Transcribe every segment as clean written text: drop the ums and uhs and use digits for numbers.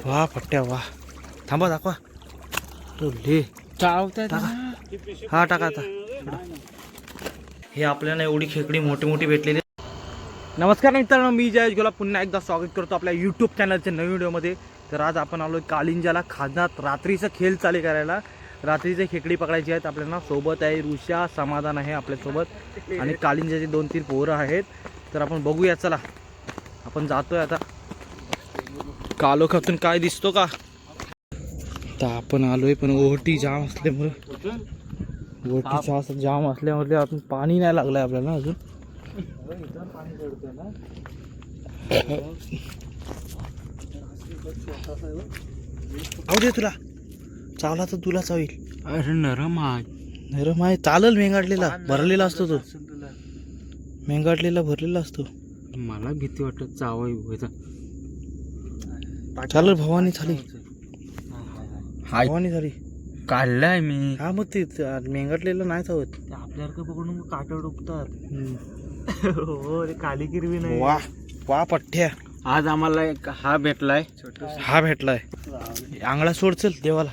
वा पट्ट्या वा. थांबा दाखवा. ले टाका. हा टाका आता. हे आपल्याला एवढी खेकडी मोठी मोठी भेटलेली. नमस्कार मित्रांनो, मी जयेश गोला पुन्हा एकदा स्वागत करतो आपल्या यूट्यूब चॅनलच्या नवीन व्हिडिओमध्ये. तर आज आपण आलो कालिंजाला खाजनात रात्रीचा खेळ चालू करायला. रात्रीचे खेकडी पकडायची आहेत आपल्याला. सोबत आहे ऋषा, समाधान आहे आपल्यासोबत आणि कालिंजाचे 2-3 पोरं आहेत. तर आपण बघूया, चला आपण जातोय आता. कालोखातून काय दिसतो का? तर आपण आलोय, पण ओहटी जाम असल्यामुळे जाम असल्यामुळे आपण पाणी नाही लागलंय आपल्याला अजून. जाऊ दे तुला, चावला तर तुला चावील. अरे नरम आहे. चालल, मेंगाटलेला भरलेला असतो तो. मेंगाटलेला भरलेला असतो. मला भीती वाटत चावाय. चालल, भवानी झाली. भवानी झाली काढलाय मी. हा, मग ते मेंगाटलेला नाही चावत. आपल्यासारखं पकडून काट्यावर डुबतात. हो, काली किरवी नाही. वा वा पठ्ठ्या. आज आम्हाला एक हा भेटलाय. आंगळा सोड, चल देवाला.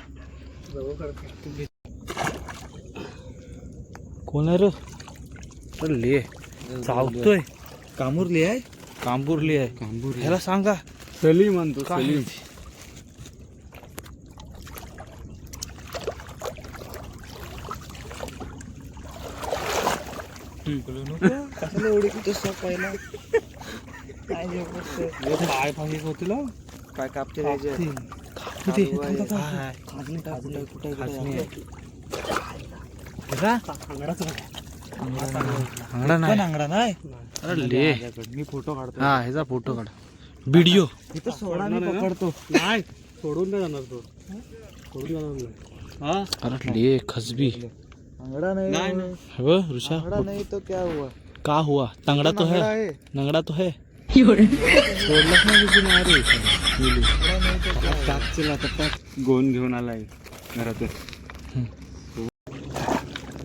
कोण आहे रे? ले चावतोय. कांबुरली आहे. कांबुरली आहे. ह्याला सांगा. सली म्हणतो. सली. कशाला एवढे किती पहिला काय पाहिजे होतील. काय कापते अंगडा नाही. मी फोटो काढतो. हा, ह्याचा फोटो काढ. व्हिडिओ पकडतो. नाही, सोडून नाही जाणार तो. सोडून जाणार नाही. अरे ले खसबी. अंगड़ा नहीं वो ऋषा, नहीं तो क्या हुआ? का हुआ? तंगड़ा तो है, नंगड़ा तो है. सोडलंच नाही किसी नाही रे. टाकचीला तर गोन घेऊन आलाय घरातून.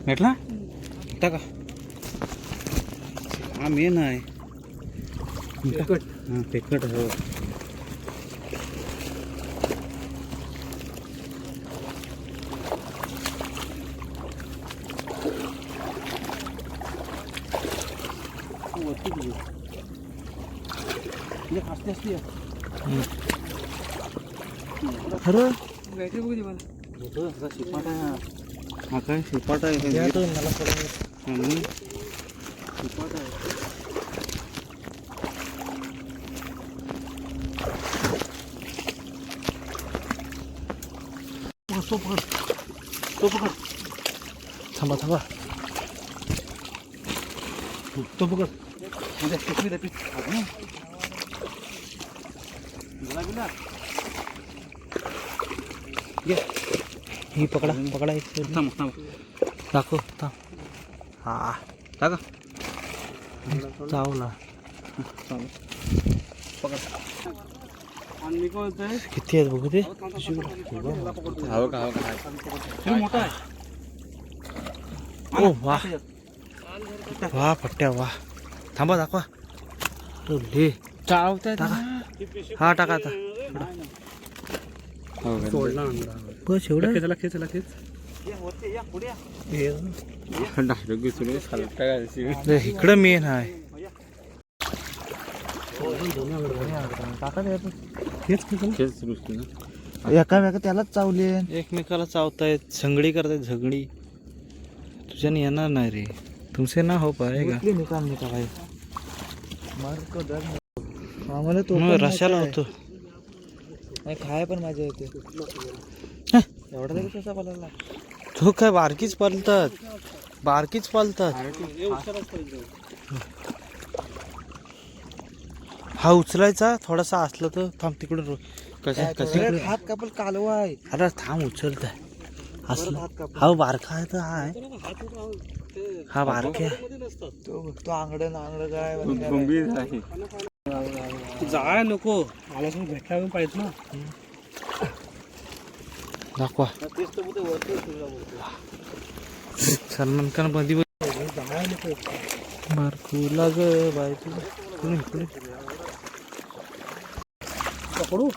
भेटला टाका. हा मेन आहे. पेकट हो. अरे शिपाट आहे. हा काय शिपाट आहे. शिपाट आहे. तो पकड. थांबा. तो पकड. ही पकडा. दाखव. हा टाका. चावला. किती आहेत बघू ते. मोठा आहे. ओ वा वा पट्ट्या वा. थांबा दाखवा. ले चावताय. हा टाका आता. सोडला. बस एवढं. खेच. इकडं मेन आहे. एका त्यालाच चावले. एकमेकाला चावतायत. झंगडी करतायत. झगडी तुझ्याने येणार नाही रे. तुमसे ना हो पाएगा. आम्हाला तो रशाला होतो. खाय पण माझ्या येते. एवढा तरी कसा पाला. तो काय बारकीच पालतात. हा उचलायचा थोडासा असला तर. थांब तिकडून. कसे हात कापल कालवा आहे. अरे थांब, उचलताय असलं. हा बारका आहे तर हा बारक्या. तो आंगड काय जाळ नको. माझ्यासोबत भेटला पाहिजे ना. दाखवा. सलमान खान मध्ये बारकूला ग बाय. पकडू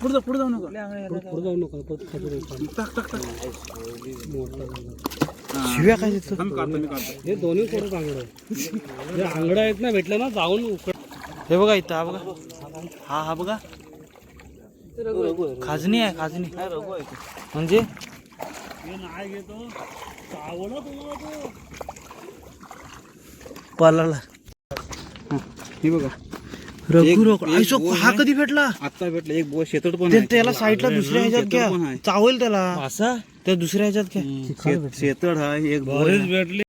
पुढे जाऊ नका शिव्या काय देतो? हे दोन्ही फोडू बांगडं जे आंगडं आहेत ना भेटलं ना जाऊन हे बघा इथं, हा बघा, हा बघा, खाजणी आहे, खाजणी म्हणजे नाही घेतो चावला तुम्हाला तो पालाला. हे बघा रघु रघु आयसो, हा कधी भेटला? आता भेटलं एक बोट शेतड पण त्याला साईडला दुसऱ्या ह्याच्यात घ्या, चावेल त्याला असा, त्या दुसऱ्या ह्याच्यात घ्या. शेतड हा एक बरेच भेटले.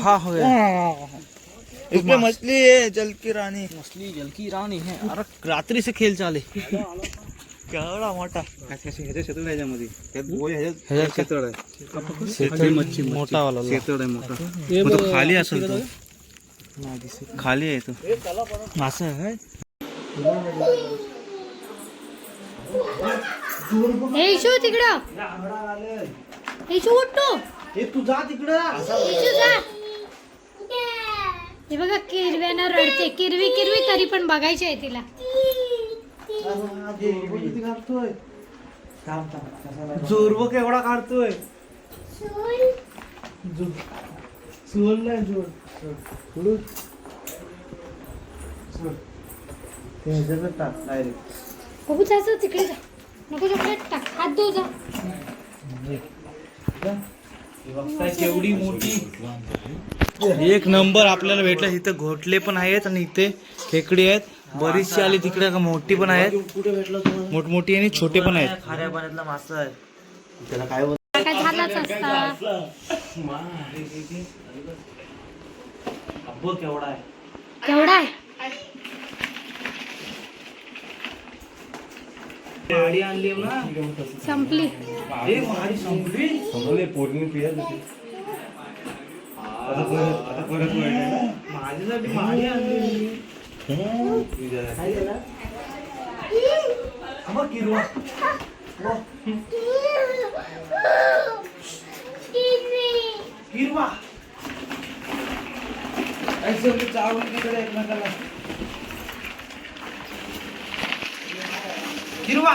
हा हो इसमें मछली है जल की रानी. मछली जल की रानी है. अरे रात्री से खेळ चाले. केवढा मोठा ह्याच्या शेतड ह्याच्यामध्ये ह्याच्यात शेतड आहे शेतळ मच्छी मोठा वाला शेतड आहे मोठा. मग तो खाली असेल, तो खाली आहे तो मासा आहे. हे शो तिकडं हे शो उठतो हे तू जा तिकडं. हे शो जा. हे बघा किरव्यानं रडते, किरवी किरवी तरी पण बघायची आहे तिला. जोरव केवढा काढतोय. जोर नाही जोर. बघू जायचं तिकडे जा, नको चॉकलेट टाक, हात धुव जा. केवढी मोठी, एक नंबर आपल्याला भेटला. इथं घोटले पण आहेत आणि इथे खेकडी आहेत बरीचशी आली. तिकडे मोठी पण आहेत, मोठमोठी आणि छोटे पण आहेत. खाऱ्या पाण्यातला मासा आहे. त्याला काय काय झालाच असता. केवढा आहे, केवढा आहे. माडी आणली ना, संपली. माडी संपली. माझ्यासाठी माडी आणली. किरवा किरवा चावून तिकडे एकमेकाला किरवा.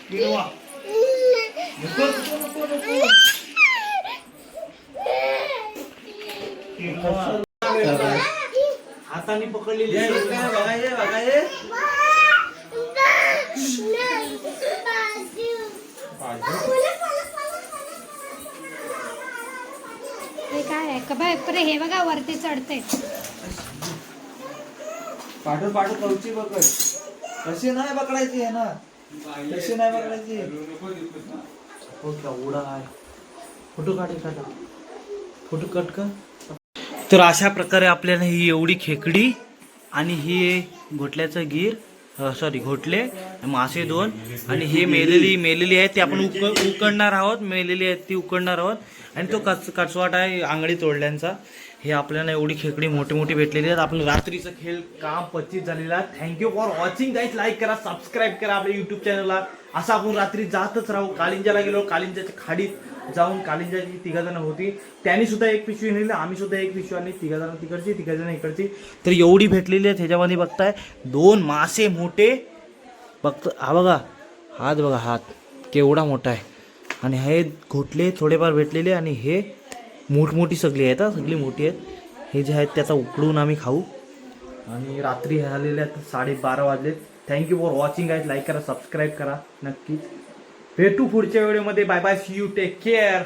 किरवा हाताने पकडलेली. हे काय आहे का बाय परे. हे बघा वरती चढते. पाठव कवची पकड. कशी नाही पकडायची आहे ना, कशी नाही पकडायची. केवढा आहे. फोटो काढ, फोटो कट कर. तर अशा प्रकारे आपल्याला ही एवढी खेकडी आणि ही घोटल्याचं गीर, सॉरी घोटले, मासे 2 आणि हे मेलेली आहेत. ती आपण उकडणार आहोत. मेलेली आहेत ती उकडणार आहोत. आणि तो कचवाट आहे आंगडी तोडल्यांचा. हे आपल्याला एवढी खेकडी मोठी भेटलेली आहेत. आपण रात्रीचं खेळ काम 25 झालेला आहे. Thank you for watching guys. Like करा, सबस्क्राईब करा आपल्या युट्यूब चॅनलला. असं आपण रात्री जातच राहू. कालिंजाला गेलो, कालिंजाच्या खाडीत जाऊन कालिंजाची 3 जण होती, त्यांनी सुद्धा एक पिशवी नेली, आम्ही सुद्धा एक पिशवी आणली. 3 जण तिकडची, 3 जण इकडची. तर एवढी भेटलेली आहेत. ह्याच्यामध्ये बघताय 2 मासे मोठे. हा बघा हात, बघा हात केवढा मोठा आहे. आणि हे घोटले थोडेफार भेटलेले आणि हे मोठमोठी सगळी आहेत. सगळी मोठी आहेत. हे जे आहेत त्याचा उकडून आम्ही खाऊ. आणि रात्री झालेले आहेत 12:30 वाजलेत. Thank you for watching guys. Like करा, सबस्क्राईब करा नक्कीच. भेटू पुढच्या व्हिडिओमध्ये. Bye bye, see you, take care.